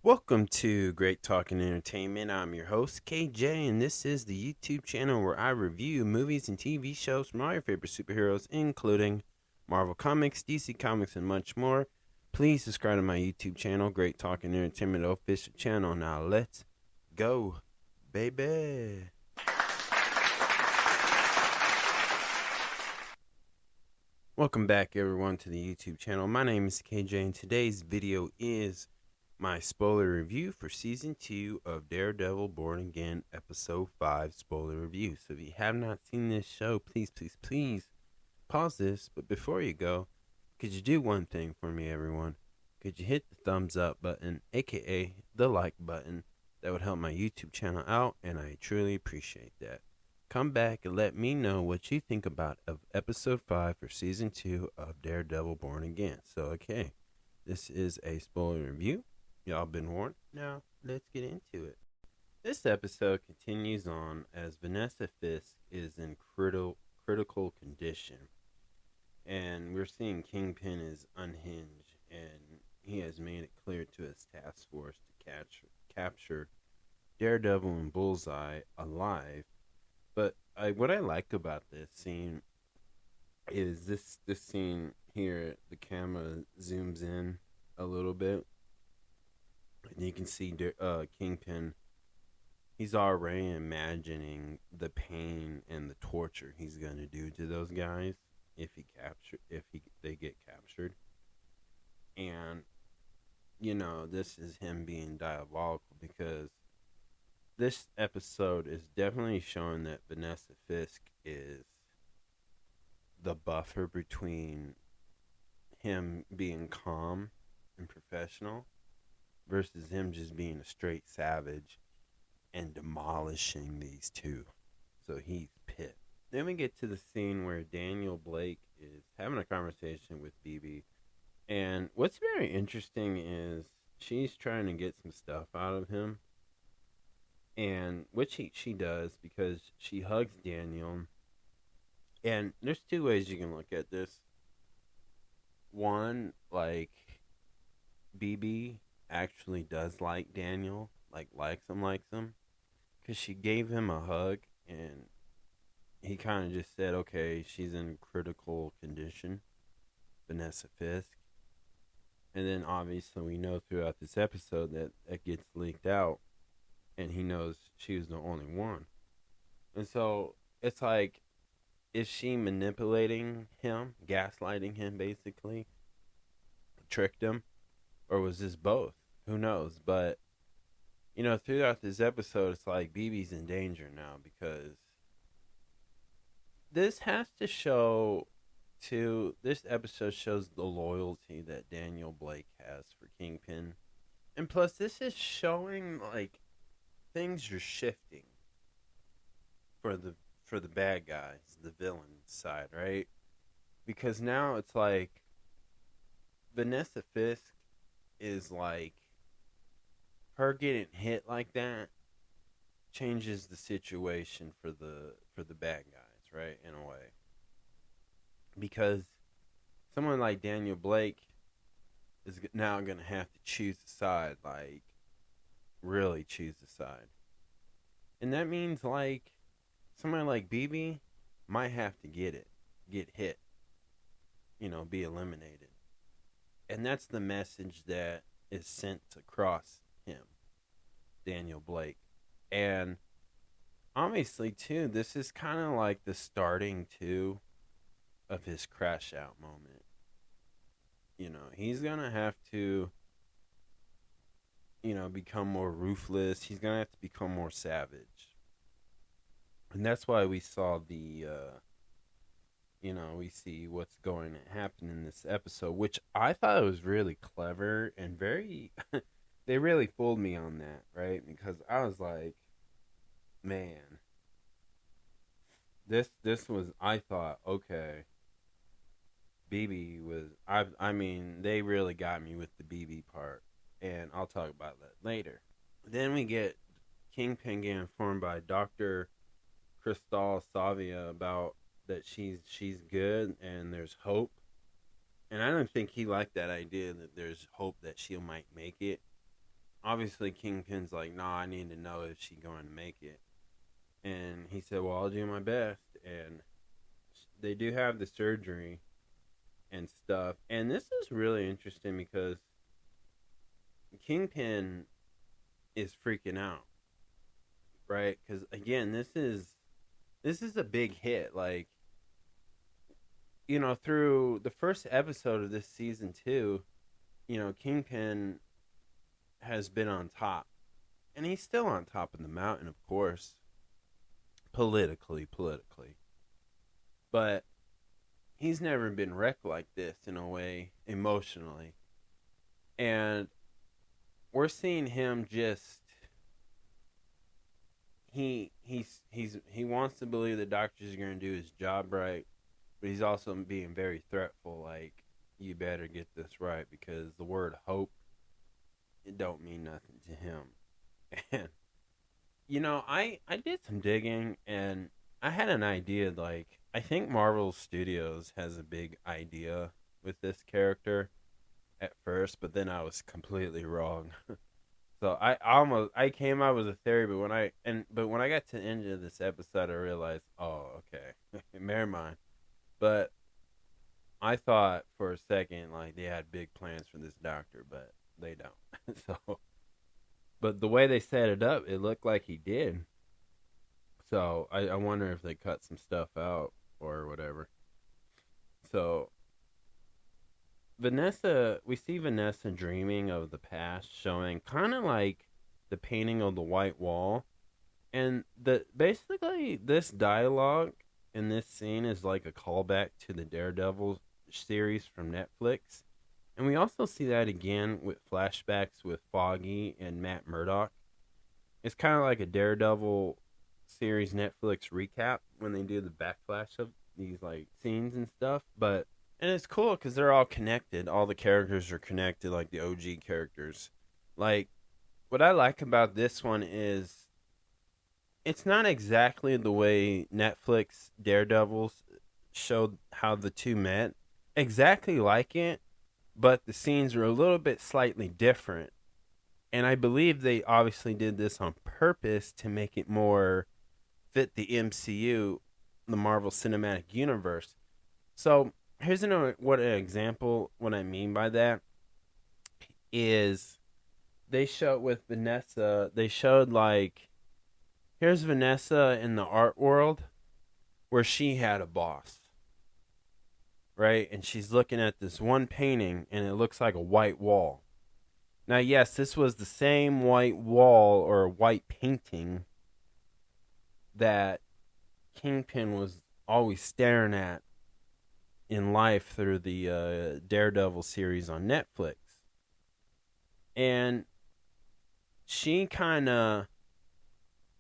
Welcome to Great Talking Entertainment. I'm your host, KJ, and this is the YouTube channel where I review movies and TV shows from all your favorite superheroes, including Marvel Comics, DC Comics, and much more. Please subscribe to my YouTube channel, Great Talking Entertainment official channel. Now let's go, baby. Welcome back, everyone, to the YouTube channel. My name is KJ, and today's video is my spoiler review for Season 2 of Daredevil Born Again, Episode 5 spoiler review. So if you have not seen this show, please pause this. But before you go, could you do one thing for me, everyone? Could you hit the thumbs up button, aka the like button? That would help my YouTube channel out, and I truly appreciate that. Come back and let me know what you think about of Episode 5 for Season 2 of Daredevil Born Again. So, okay, this is a spoiler review. Y'all been warned. Now, let's get into it. This episode continues on as Vanessa Fisk is in critical condition. And we're seeing Kingpin is unhinged, and he has made it clear to his task force to capture Daredevil and Bullseye alive. But what I like about this scene is this scene here, the camera zooms in a little bit. And you can see Kingpin, he's already imagining the pain and the torture he's going to do to those guys if they get captured. And, this is him being diabolical because this episode is definitely showing that Vanessa Fisk is the buffer between him being calm and professional versus him just being a straight savage and demolishing these two. So he's pissed. Then we get to the scene where Daniel Blake is having a conversation with BB. And what's very interesting is she's trying to get some stuff out of him. And which she does because she hugs Daniel. And there's two ways you can look at this. One, like BB actually does like Daniel, likes him, because she gave him a hug, and he kind of just said, okay, she's in critical condition, Vanessa Fisk. And then obviously we know throughout this episode that it gets leaked out, and he knows she was the only one. And so it's like, is she manipulating him, gaslighting him basically, tricked him? Or was this both? Who knows? But, throughout this episode, it's like BB's in danger now because this has to show, this episode shows the loyalty that Daniel Blake has for Kingpin. And plus, this is showing, things are shifting for the bad guys, the villain side, right? Because now it's like Vanessa Fisk is her getting hit like that changes the situation for the bad guys, right? In a way, because someone like Daniel Blake is now going to have to choose a side, really choose a side, and that means someone like BB might have to get hit, be eliminated. And that's the message that is sent across him, Daniel Blake. And obviously, too, this is kind of like the starting, too, of his crash out moment. He's going to have to, become more ruthless. He's going to have to become more savage. And that's why we saw we see what's going to happen in this episode, which I thought was really clever and very, they really fooled me on that, right? Because I was like, man, this was, I thought, okay, BB was, I mean, they really got me with the BB part, and I'll talk about that later. Then we get Kingpin getting informed by Dr. Cristal Savia about that she's good and there's hope. And I don't think he liked that idea that there's hope that she might make it. obviously Kingpin's like, nah, I need to know if she's going to make it. And he said, well, I'll do my best. And they do have the surgery and stuff. And this is really interesting because Kingpin is freaking out, right? Because again, this is a big hit. Like, you know, through the first episode of this season 2, you know, Kingpin has been on top, and he's still on top of the mountain, of course, politically, but he's never been wrecked like this in a way emotionally, and we're seeing him just he wants to believe the doctors are going to do his job right, but he's also being very threatful, like, you better get this right, because the word hope, it don't mean nothing to him. And you know, I did some digging, and I had an idea. Like, I think Marvel Studios has a big idea with this character at first, but then I was completely wrong. So I came out with a theory, but when I got to the end of this episode, I realized, oh, okay, never mind. But I thought for a second like they had big plans for this doctor, but they don't. So, but the way they set it up, it looked like he did. So I wonder if they cut some stuff out or whatever. So we see Vanessa dreaming of the past, showing kind of like the painting of the white wall, and basically this dialogue in this scene is like a callback to the Daredevil series from Netflix. And we also see that again with flashbacks with Foggy and Matt Murdock. It's kind of like a Daredevil series Netflix recap when they do the backflash of these like scenes and stuff. And it's cool because they're all connected. All the characters are connected, like the OG characters. Like, what I like about this one is it's not exactly the way Netflix Daredevils showed how the two met. Exactly like it, but the scenes are a little bit slightly different. And I believe they obviously did this on purpose to make it more fit the MCU, the Marvel Cinematic Universe. So here's what I mean by that is they showed with Vanessa, they showed like, here's Vanessa in the art world where she had a boss. Right? And she's looking at this one painting, and it looks like a white wall. Now, yes, this was the same white wall or white painting that Kingpin was always staring at in life through the Daredevil series on Netflix. And she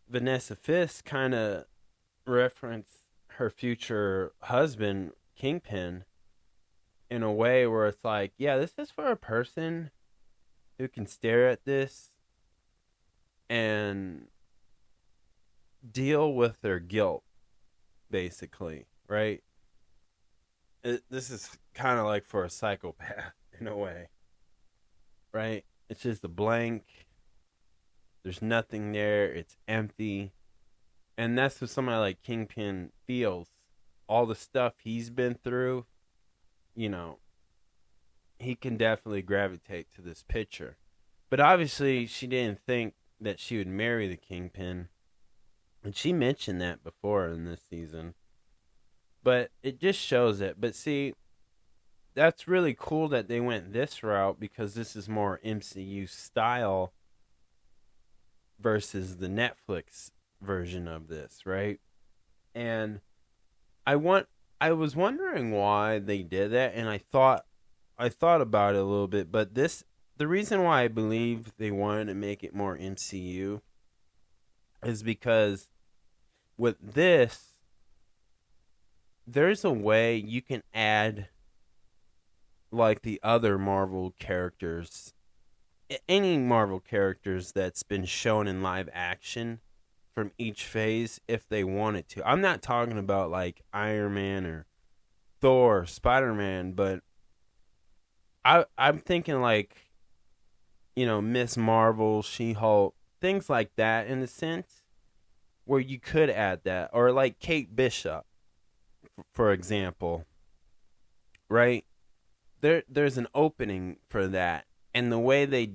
Vanessa Fisk kind of referenced her future husband, Kingpin, in a way where it's like, yeah, this is for a person who can stare at this and deal with their guilt, basically, right? This is kind of like for a psychopath in a way, right? It's just a blank. There's nothing there. It's empty. And that's what somebody like Kingpin feels. All the stuff he's been through, you know, he can definitely gravitate to this picture. But obviously, she didn't think that she would marry the Kingpin. And she mentioned that before in this season. But it just shows it. But see, that's really cool that they went this route because this is more MCU style versus the Netflix version of this, right? And I was wondering why they did that, and I thought about it a little bit, but the reason why I believe they wanted to make it more MCU is because with this, there's a way you can add like the other Marvel characters, any Marvel characters that's been shown in live action from each phase if they wanted to. I'm not talking about like Iron Man or Thor or Spider-Man, but I'm thinking like Miss Marvel, She-Hulk, things like that in a sense where you could add that. Or like Kate Bishop, for example, right? There's an opening for that. And the way they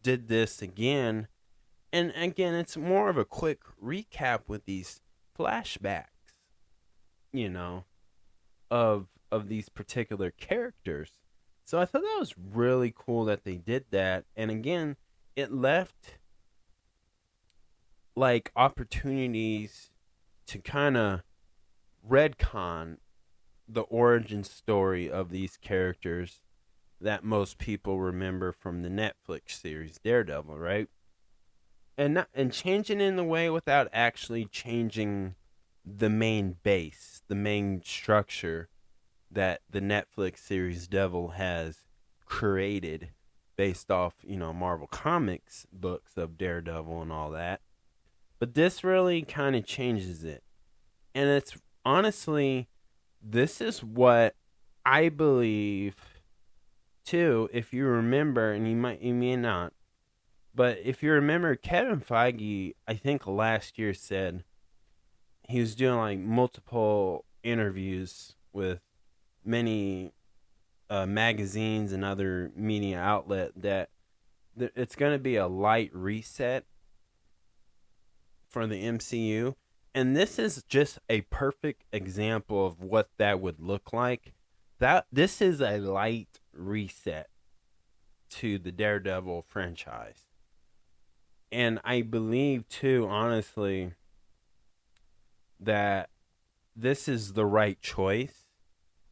did this again, and again, it's more of a quick recap with these flashbacks, you know, of these particular characters. So I thought that was really cool that they did that. And again, it left like opportunities to kind of retcon the origin story of these characters that most people remember from the Netflix series Daredevil, right? And changing in the way without actually changing the main base, the main structure that the Netflix series Devil has created based off, Marvel Comics books of Daredevil and all that. But this really kind of changes it. And it's honestly, this is what I believe too, if you remember, and you may not, but if you remember, Kevin Feige, I think last year said he was doing like multiple interviews with many magazines and other media outlet that it's going to be a light reset for the MCU. And this is just a perfect example of what that would look like. This is a light reset to the Daredevil franchise. And I believe too, honestly, that this is the right choice.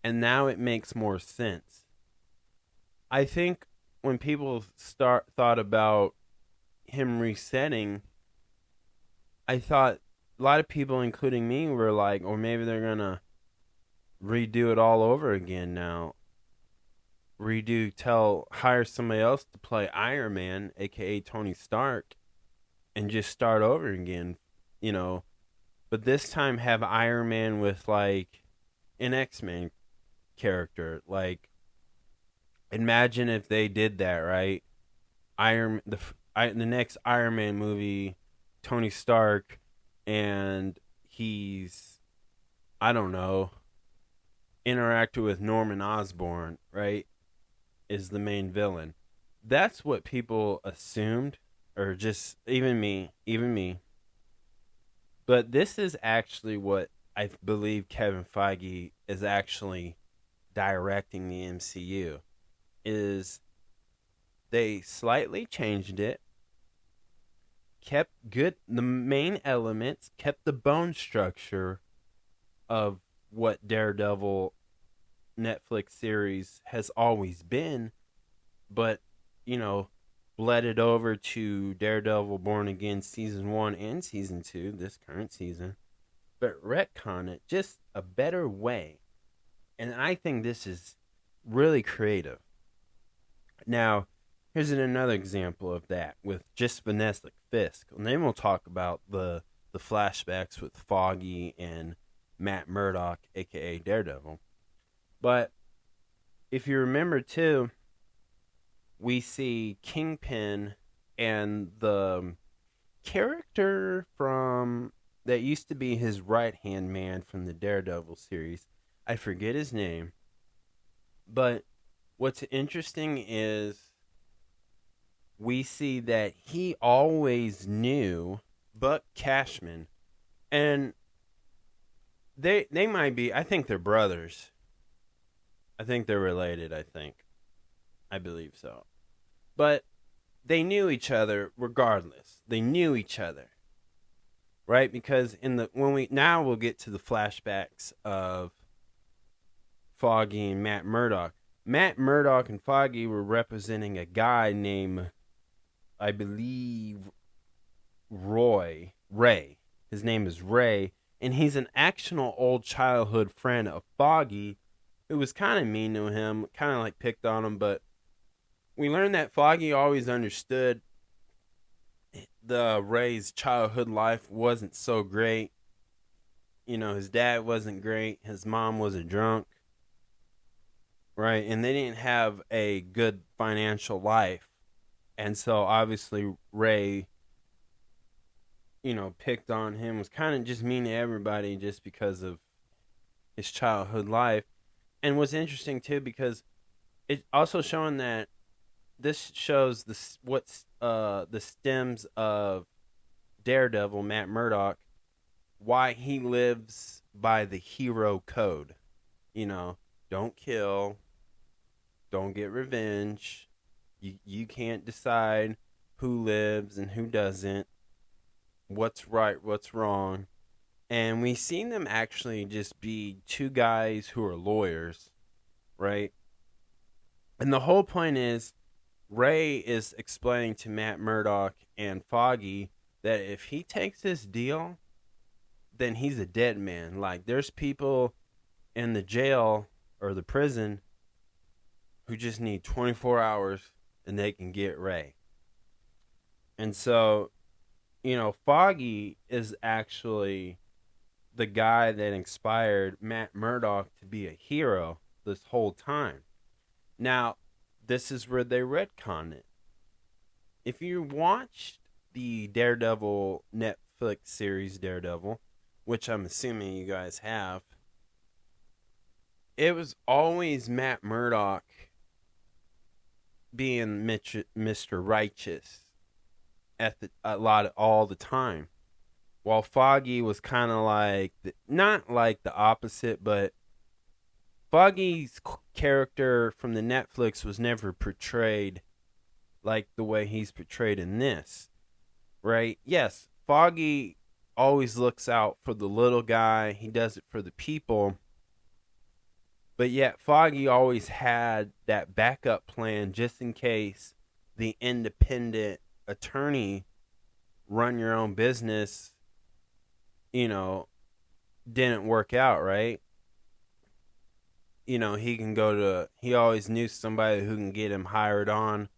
And now it makes more sense. I think when people thought about him resetting, I thought a lot of people, including me, were like, or maybe they're going to redo it all over again now. Hire somebody else to play Iron Man, aka Tony Stark, and just start over again, But this time have Iron Man with like an X-Men character. Like, imagine if they did that, right? The next Iron Man movie, Tony Stark, and he's, I don't know, interacted with Norman Osborn, right? Is the main villain. That's what people assumed, or just even me. But this is actually what I believe Kevin Feige is actually directing the MCU. Is they slightly changed it, kept the main elements, kept the bone structure of what Daredevil Netflix series has always been, but bled it over to Daredevil Born Again season 1 and season 2, this current season, but retcon it just a better way. And I think this is really creative. Now, here's another example of that with just Vanessa Fisk. And then we'll talk about the flashbacks with Foggy and Matt Murdock, aka Daredevil. But if you remember too, we see Kingpin and the character from that used to be his right-hand man from the Daredevil series. I forget his name. But what's interesting is we see that he always knew Buck Cashman. And they might be, I think they're brothers. I think they're related, I believe so. But they knew each other regardless. They knew each other. Right? Because we'll get to the flashbacks of Foggy and Matt Murdock. Matt Murdock and Foggy were representing a guy named, I believe, Ray. His name is Ray. And he's an actual old childhood friend of Foggy, who was kind of mean to him, kind of like picked on him. But we learned that Foggy always understood the Ray's childhood life wasn't so great. His dad wasn't great. His mom was a drunk. Right? And they didn't have a good financial life. And so obviously Ray, picked on him, was kind of just mean to everybody just because of his childhood life. And what's interesting too, because it's also showing that this shows the stems of Daredevil, Matt Murdock, why he lives by the hero code. Don't kill, don't get revenge. You can't decide who lives and who doesn't, what's right, what's wrong. And we seen them actually just be two guys who are lawyers, right? And the whole point is Ray is explaining to Matt Murdock and Foggy that if he takes this deal, then he's a dead man. Like, there's people in the jail or the prison who just need 24 hours and they can get Ray. And so, Foggy is actually the guy that inspired Matt Murdock to be a hero this whole time. Now, this is where they retcon it. If you watched the Daredevil Netflix series Daredevil, which I'm assuming you guys have, it was always Matt Murdock being Mr. Righteous all the time, while Foggy was kind of like not like the opposite, but Foggy's character from the Netflix was never portrayed like the way he's portrayed in this, right? Yes, Foggy always looks out for the little guy. He does it for the people. But yet Foggy always had that backup plan just in case the independent attorney, run your own business, didn't work out, right? He always knew somebody who can get him hired on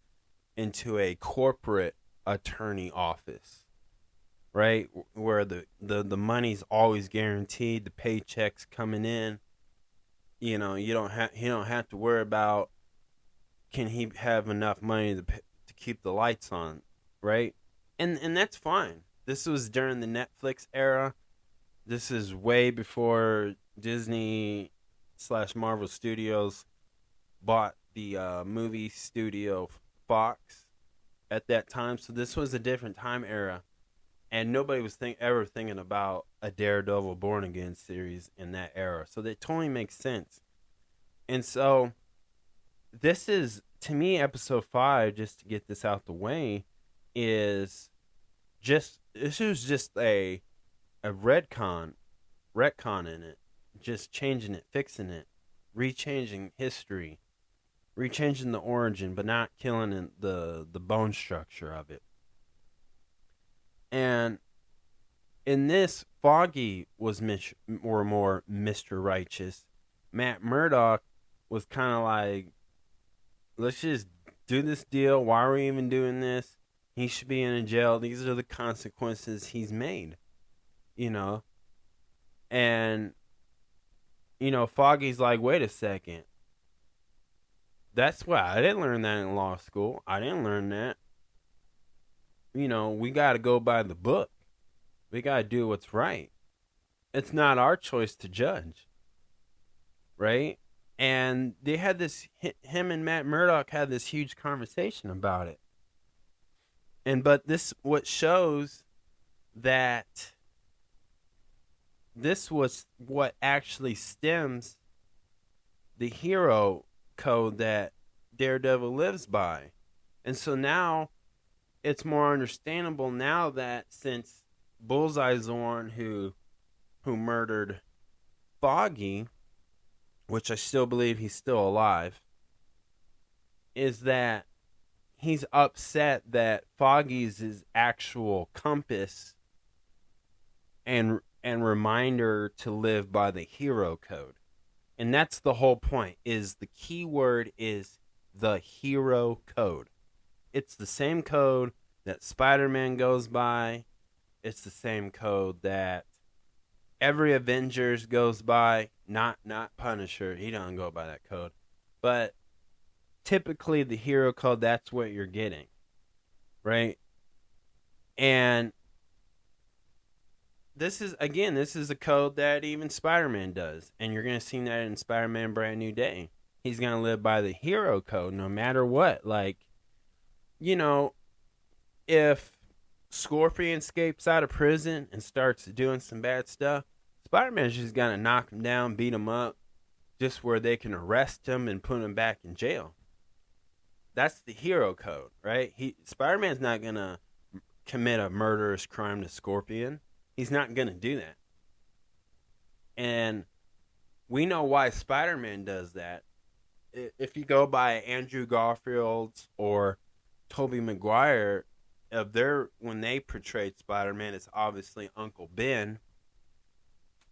into a corporate attorney office, right? Where the money's always guaranteed, the paychecks coming in. He don't have to worry about, can he have enough money to keep the lights on, right? And that's fine. This was during the Netflix era. This is way before Disney / Marvel Studios bought the movie studio Fox at that time. So this was a different time era. And nobody was ever thinking about a Daredevil Born Again series in that era. So that totally makes sense. And so this is, to me, episode 5, just to get this out the way, this was just a retcon in it. Just changing it, fixing it, rechanging history, rechanging the origin, but not killing the bone structure of it. And in this, Foggy was more Mr. Righteous. Matt Murdock was kind of like, let's just do this deal. Why are we even doing this? He should be in a jail. These are the consequences he's made, And, Foggy's like, wait a second. That's why I didn't learn that in law school. I didn't learn that. We got to go by the book. We got to do what's right. It's not our choice to judge. Right? And they had this, him and Matt Murdock had this huge conversation about it. But this, what shows that this was what actually stems the hero code that Daredevil lives by. And so now it's more understandable now that since Bullseye's the one who murdered Foggy, which I still believe he's still alive, is that he's upset that Foggy's his actual compass and reminder to live by the hero code. And that's the whole point, is the key word is the hero code. It's the same code that Spider-Man goes by. It's the same code that every Avengers goes by. Not Punisher. He doesn't go by that code. But typically the hero code, that's what you're getting. right? And this is a code that even Spider-Man does, and you're gonna see that in Spider-Man: Brand New Day. He's gonna live by the hero code no matter what. Like, you know, if Scorpion escapes out of prison and starts doing some bad stuff, Spider-Man's just gonna knock him down, beat him up, just where they can arrest him and put him back in jail. That's the hero code, right? Spider-Man's not gonna commit a murderous crime to Scorpion. He's not gonna do that. And we know why Spider-Man does that. If you go by Andrew Garfield's or Tobey Maguire, when they portrayed Spider-Man, it's obviously Uncle Ben.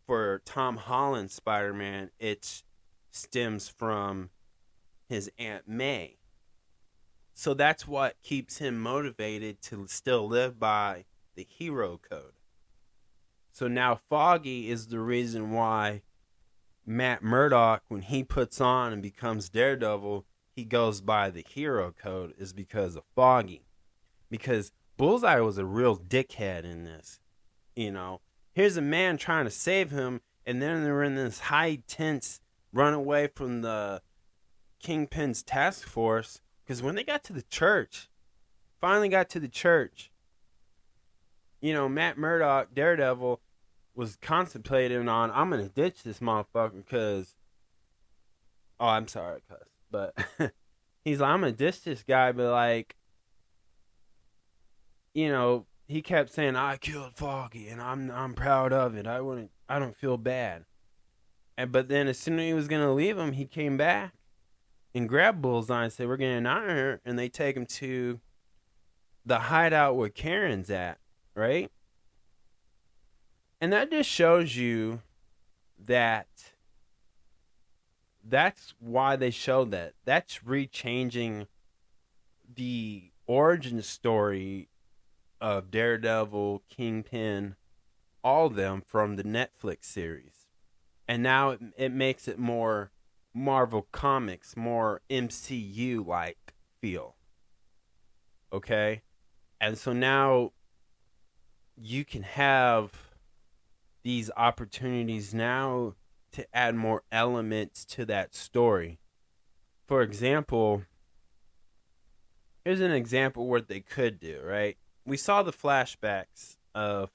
For Tom Holland's Spider-Man, it stems from his Aunt May. So that's what keeps him motivated to still live by the hero code. So now Foggy is the reason why Matt Murdock, when he puts on and becomes Daredevil, he goes by the hero code, is because of Foggy. Because Bullseye was a real dickhead in this. Here's a man trying to save him, and then they're in this high tense runaway from the Kingpin's task force. Because when they got to the church, Matt Murdock, Daredevil, was contemplating on, I'm going to ditch this motherfucker because, I'm sorry, cuss, but he's like, I'm going to ditch this guy, but like, he kept saying, I killed Foggy and I'm proud of it. I don't feel bad. But then as soon as he was going to leave him, he came back and grabbed Bullseye and said, we're going to honor her. And they take him to the hideout where Karen's at, right? And that just shows you that that's why they showed that. That's rechanging the origin story of Daredevil, Kingpin, all of them from the Netflix series. And now it makes it more Marvel Comics, more MCU-like feel. Okay? And so now you can have these opportunities now to add more elements to that story. For example, here's an example what they could do, right? We saw the flashbacks of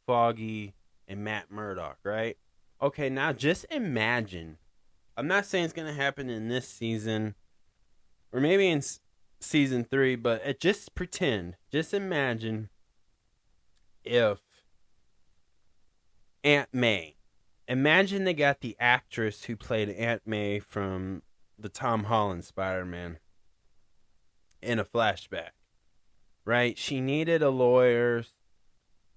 Foggy and Matt Murdock, right? Okay, now just imagine. I'm not saying it's going to happen in this season or maybe in season 3, but just pretend. Just imagine if Aunt May. Imagine they got the actress who played Aunt May from the Tom Holland Spider-Man in a flashback, right? She needed a lawyer,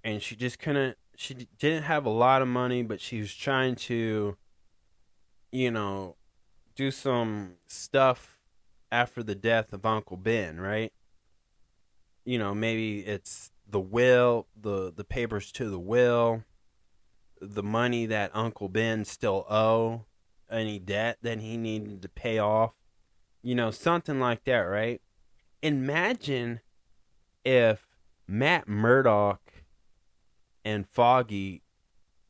and she didn't have a lot of money, but she was trying to, do some stuff after the death of Uncle Ben, right? Maybe it's the will, the papers to the will, the money that Uncle Ben still owe, any debt that he needed to pay off, something like that, right? Imagine if Matt Murdock and Foggy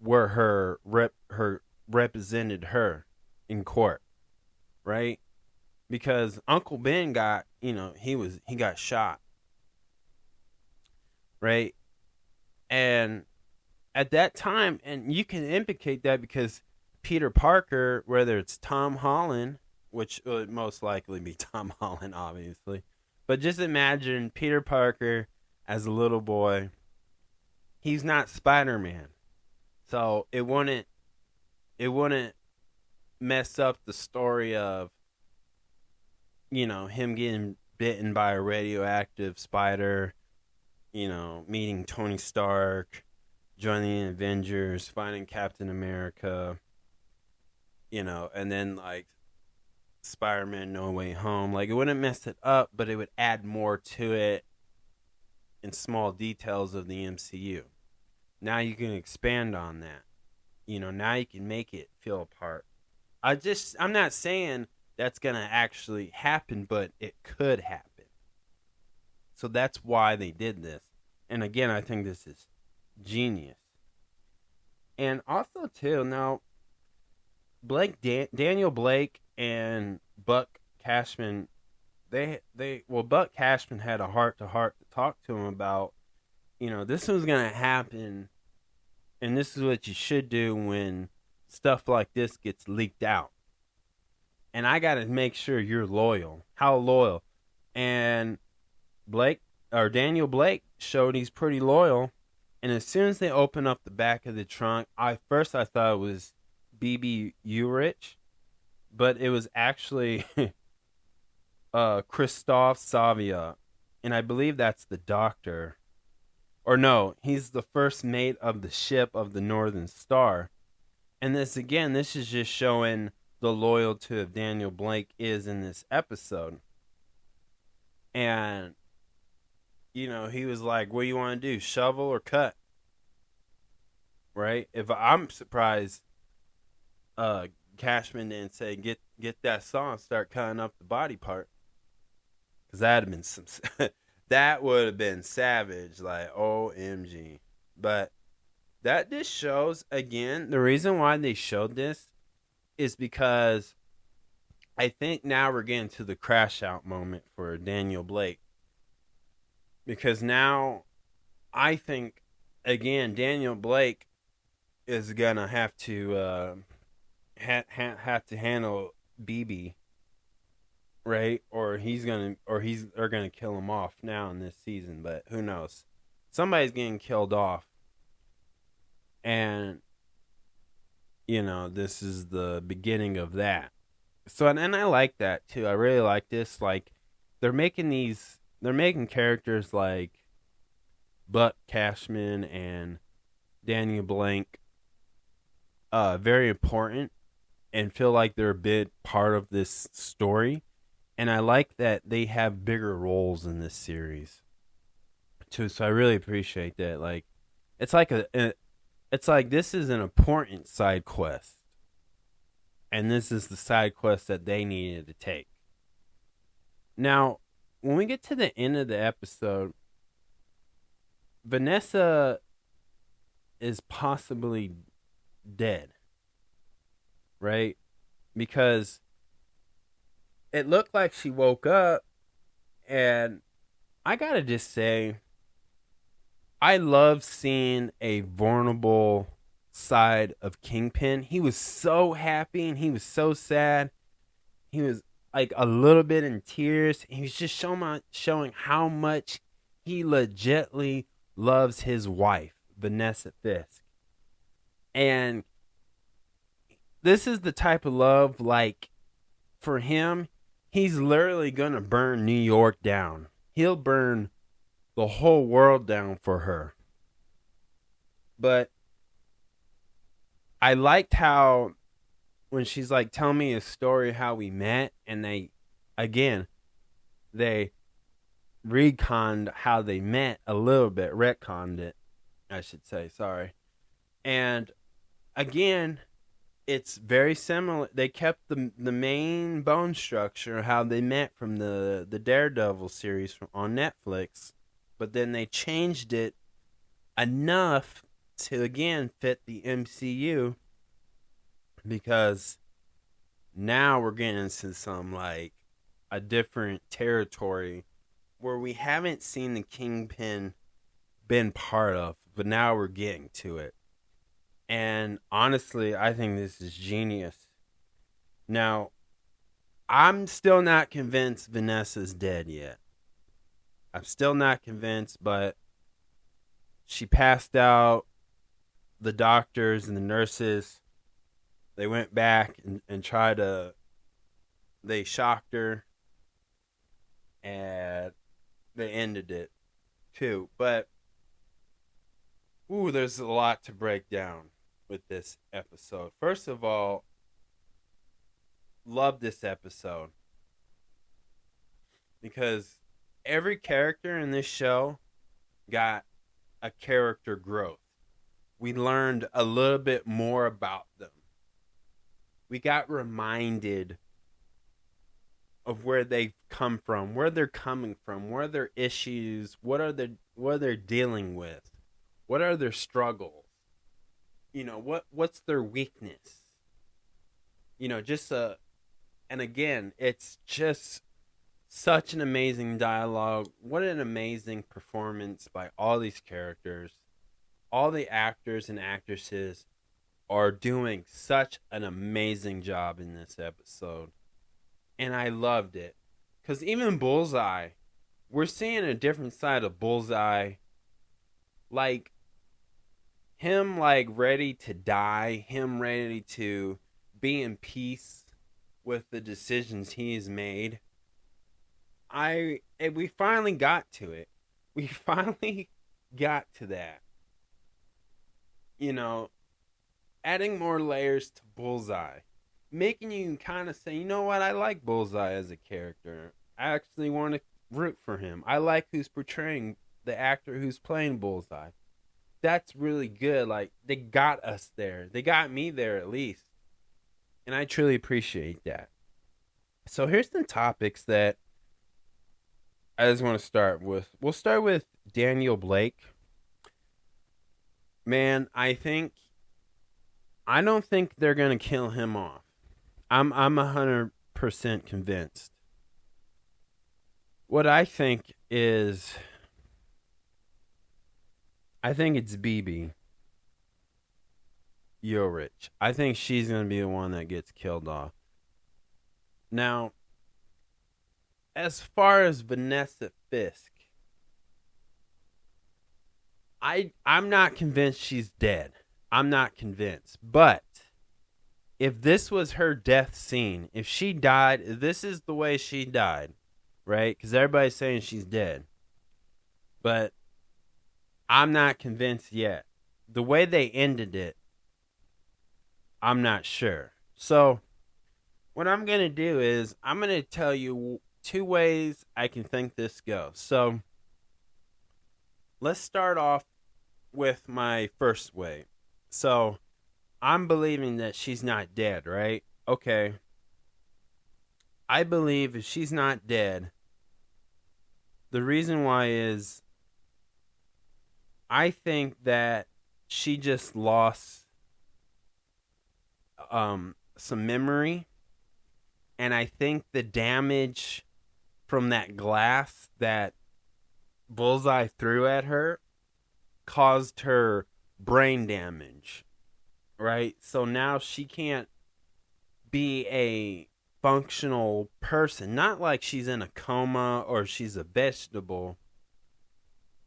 were her represented her in court, right? Because Uncle Ben got, he got shot, right? And at that time, and you can implicate that because Peter Parker, whether it's Tom Holland, which would most likely be Tom Holland, obviously, but just imagine Peter Parker as a little boy. He's not Spider-Man, so it wouldn't mess up the story of, him getting bitten by a radioactive spider, meeting Tony Stark, joining the Avengers, finding Captain America, and then like Spider-Man No Way Home. Like, it wouldn't mess it up, but it would add more to it in small details of the MCU. Now you can expand on that. Now you can make it feel a part. I'm not saying that's going to actually happen, but it could happen. So that's why they did this. And again, I think this is genius. And also, too, now, Daniel Blake and Buck Cashman, Buck Cashman had a heart-to-heart to talk to him about, this was going to happen, and this is what you should do when stuff like this gets leaked out. And I got to make sure you're loyal. How loyal? And Daniel Blake showed he's pretty loyal. And as soon as they open up the back of the trunk, I thought it was BB Urich, but it was actually Christophe Savia, and I believe that's the doctor. Or no, he's the first mate of the ship of the Northern Star. And this is just showing the loyalty of Daniel Blake is in this episode. And, he was like, what do you want to do, shovel or cut? Right? If I'm surprised Cashman didn't say, get that saw and start cutting up the body part. Because that would have been savage, like, OMG. But that just shows, again, the reason why they showed this is because I think now we're getting to the crash out moment for Daniel Blake. Because now I think, again, Daniel Blake is going to have to handle BB, right? Or they're gonna kill him off now in this season, but who knows? Somebody's getting killed off, and this is the beginning of that. So, and I like that too. I really like this. Like, they're making characters like Buck Cashman and Daniel Blake very important and feel like they're a big part of this story. And I like that they have bigger roles in this series too. So I really appreciate that. Like, it's like this is an important side quest, and this is the side quest that they needed to take. Now, when we get to the end of the episode, Vanessa is possibly dead, right? Because it looked like she woke up, and I gotta just say, I love seeing a vulnerable side of Kingpin. He was so happy and he was so sad. He was like a little bit in tears. He was just showing how much he legitly loves his wife, Vanessa Fisk. And this is the type of love, like, for him, he's literally gonna burn New York down. He'll burn the whole world down for her. But I liked how when she's like, tell me a story how we met, and they retconned how they met a little bit, retconned it, I should say, sorry. And again, it's very similar. They kept the main bone structure, how they met from the Daredevil series on Netflix, but then they changed it enough to, again, fit the MCU, because now we're getting into some, like, a different territory where we haven't seen the Kingpin been part of, but now we're getting to it. And honestly, I think this is genius. Now, I'm still not convinced Vanessa's dead yet. I'm still not convinced, but she passed out. The doctors and the nurses, they went back and tried to, they shocked her, and they ended it too. But, there's a lot to break down with this episode. First of all, love this episode because every character in this show got a character growth. We learned a little bit more about them. We got reminded of where they've come from, where they're coming from, what are their issues, what they're dealing with, what are their struggles, what's their weakness, just and again, it's just such an amazing dialogue. What an amazing performance by all these characters. All the actors and actresses are doing such an amazing job in this episode. And I loved it. Because even Bullseye, we're seeing a different side of Bullseye. Like, him, ready to die. Him ready to be in peace with the decisions he's made. We finally got to it. We finally got to that. Adding more layers to Bullseye. Making you kind of say, you know what, I like Bullseye as a character. I actually want to root for him. I like who's portraying the actor who's playing Bullseye. That's really good. Like, they got us there. They got me there at least. And I truly appreciate that. So here's some topics that I just want to start with. We'll start with Daniel Blake. Man, I don't think they're going to kill him off. I'm 100% convinced. What I think is, I think it's BB Yorich. I think she's going to be the one that gets killed off. Now, as far as Vanessa Fisk, I'm not convinced she's dead. I'm not convinced. But if this was her death scene, if she died, if this is the way she died, right? Because everybody's saying she's dead. But I'm not convinced yet. The way they ended it, I'm not sure. So what I'm going to do is I'm going to tell you two ways I can think this goes. So let's start off with my first way. So I'm believing that she's not dead, right? Okay. I believe if she's not dead, the reason why is I think that she just lost some memory, and I think the damage from that glass that Bullseye threw at her caused her brain damage, right? So now she can't be a functional person. Not like she's in a coma or she's a vegetable,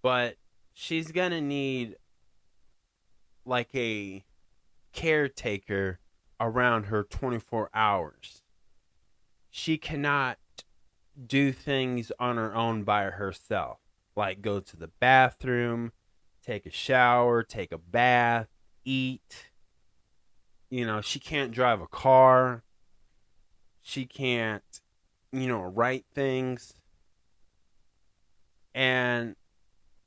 but she's gonna need like a caretaker around her 24 hours. She cannot do things on her own by herself, like go to the bathroom, take a shower, take a bath, eat. She can't drive a car. She can't, write things. And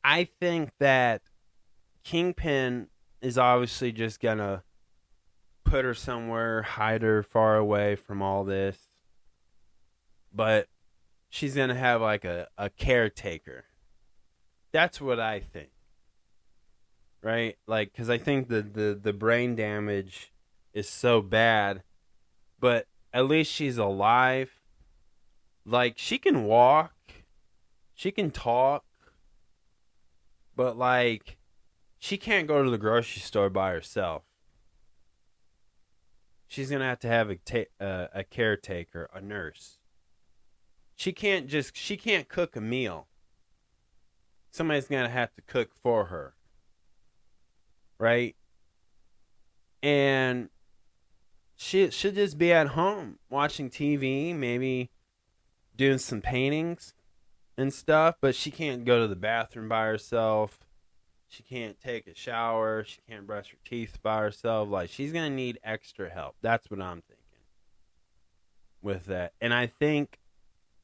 I think that Kingpin is obviously just gonna put her somewhere, hide her far away from all this. But she's gonna have like a caretaker. That's what I think. Right? Like, because I think the brain damage is so bad. But at least she's alive. Like, she can walk. She can talk. But, like, she can't go to the grocery store by herself. She's going to have a caretaker, a nurse. She can't cook a meal. Somebody's going to have to cook for her. Right? And she should just be at home watching TV, maybe doing some paintings and stuff, but she can't go to the bathroom by herself. She can't take a shower. She can't brush her teeth by herself. Like, she's going to need extra help. That's what I'm thinking with that. And I think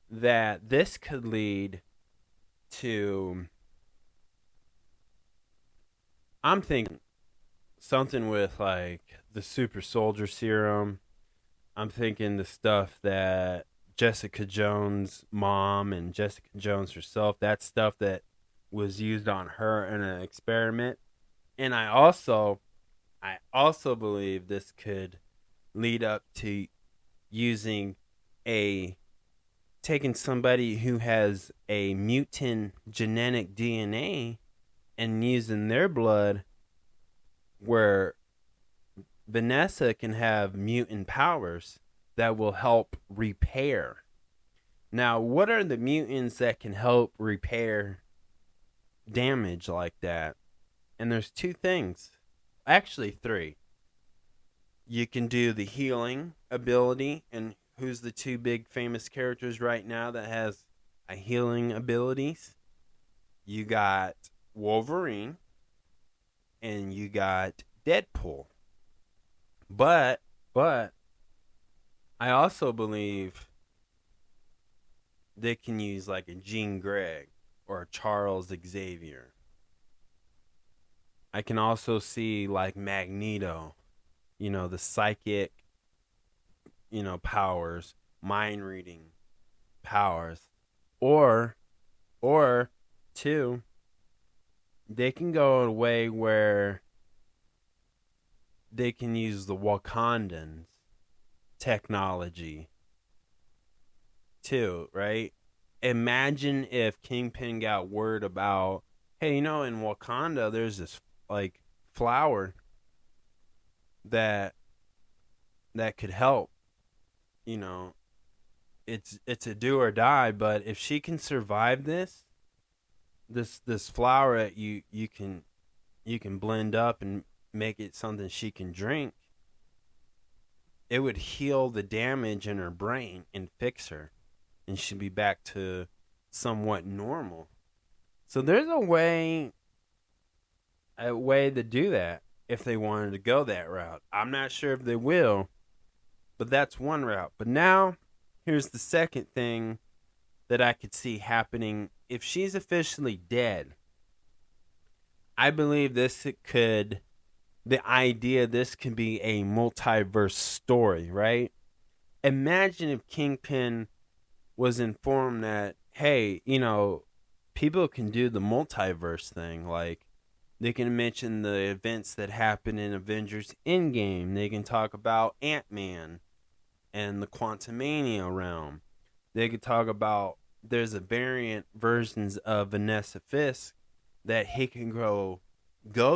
that this could lead to, I'm thinking something with like the super soldier serum. I'm thinking the stuff that Jessica Jones' mom and Jessica Jones herself. That's stuff that was used on her in an experiment. And I also believe this could lead up to using taking somebody who has a mutant genetic DNA and using their blood, where Vanessa can have mutant powers that will help repair. Now, what are the mutants that can help repair damage like that? And there's two things. Actually, three. You can do the healing ability, and who's the two big famous characters right now that has a healing abilities? You got Wolverine and you got Deadpool. But I also believe they can use like a Jean Grey or a Charles Xavier. I can also see like Magneto, the psychic, powers, mind reading powers. Or two, they can go a way where they can use the Wakandans technology too, right? Imagine if Kingpin got word about, hey, in Wakanda there's this like flower that could help. It's a do or die, but if she can survive this flower that you can blend up and make it something she can drink, it would heal the damage in her brain and fix her, and she'd be back to somewhat normal. So there's a way to do that if they wanted to go that route. I'm not sure if they will, but that's one route. But now, here's the second thing that I could see happening. If she's officially dead, I believe this could be a multiverse story, right? Imagine if Kingpin was informed that, hey, people can do the multiverse thing. Like, they can mention the events that happen in Avengers Endgame. They can talk about Ant-Man and the Quantumania realm. They could talk about there's a variant versions of Vanessa Fisk that he can go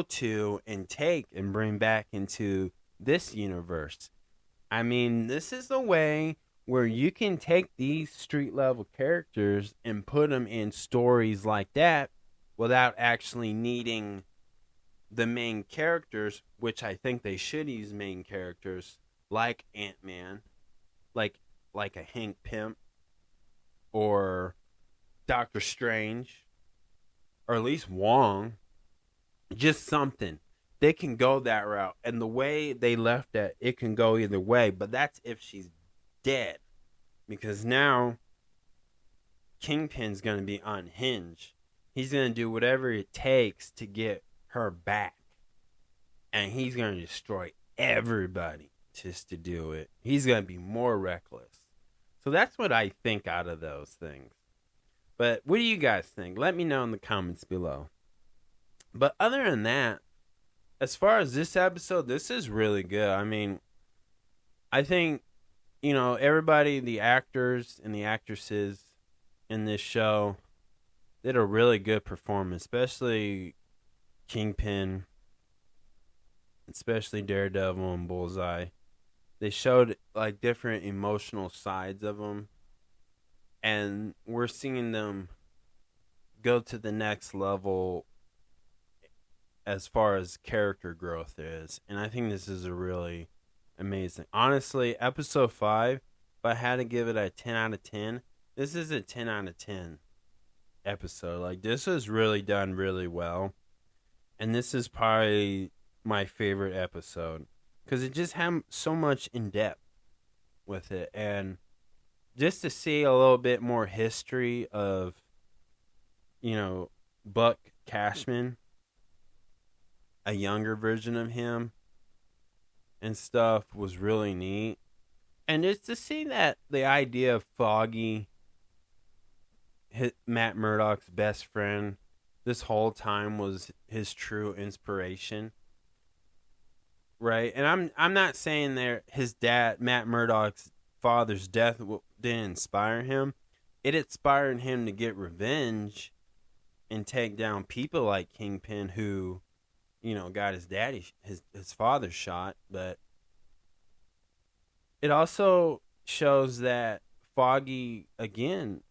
to and take and bring back into this universe. I mean, this is a way where you can take these street level characters and put them in stories like that without actually needing the main characters, which I think they should use main characters like Ant-Man, like a Hank Pym or Doctor Strange, or at least Wong. Just something. They can go that route. And the way they left it can go either way. But that's if she's dead. Because now Kingpin's going to be unhinged. He's going to do whatever it takes to get her back. And he's going to destroy everybody just to do it. He's going to be more reckless. So that's what I think out of those things. But what do you guys think? Let me know in the comments below. But other than that, as far as this episode, this is really good. I mean, I think, everybody, the actors and the actresses in this show did a really good performance, especially Kingpin, especially Daredevil and Bullseye. They showed like different emotional sides of them, and we're seeing them go to the next level as far as character growth is. And I think this is a really amazing. Honestly, episode 5, if I had to give it a 10 out of 10, this is a 10 out of 10 episode. Like, this was really done really well. And this is probably my favorite episode, because it just had so much in depth with it. And just to see a little bit more history of, Buck Cashman, a younger version of him and stuff, was really neat. And it's to see that the idea of Foggy, Matt Murdock's best friend, this whole time was his true inspiration, right? And I'm not saying there his dad, Matt Murdock's father's death didn't inspire him. It inspired him to get revenge and take down people like Kingpin, who, got his father shot. But it also shows that Foggy again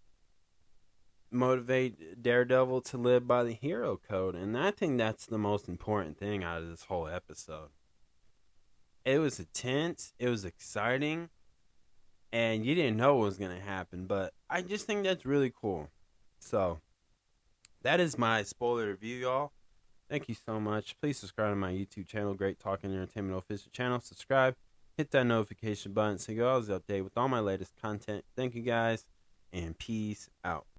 motivate Daredevil to live by the hero code, and I think that's the most important thing out of this whole episode. It was intense, it was exciting, and you didn't know what was going to happen, but I just think that's really cool. So, that is my spoiler review, y'all. Thank you so much. Please subscribe to my YouTube channel, Great Talking Entertainment Official channel. Subscribe, hit that notification button so you always update with all my latest content. Thank you guys, and peace out.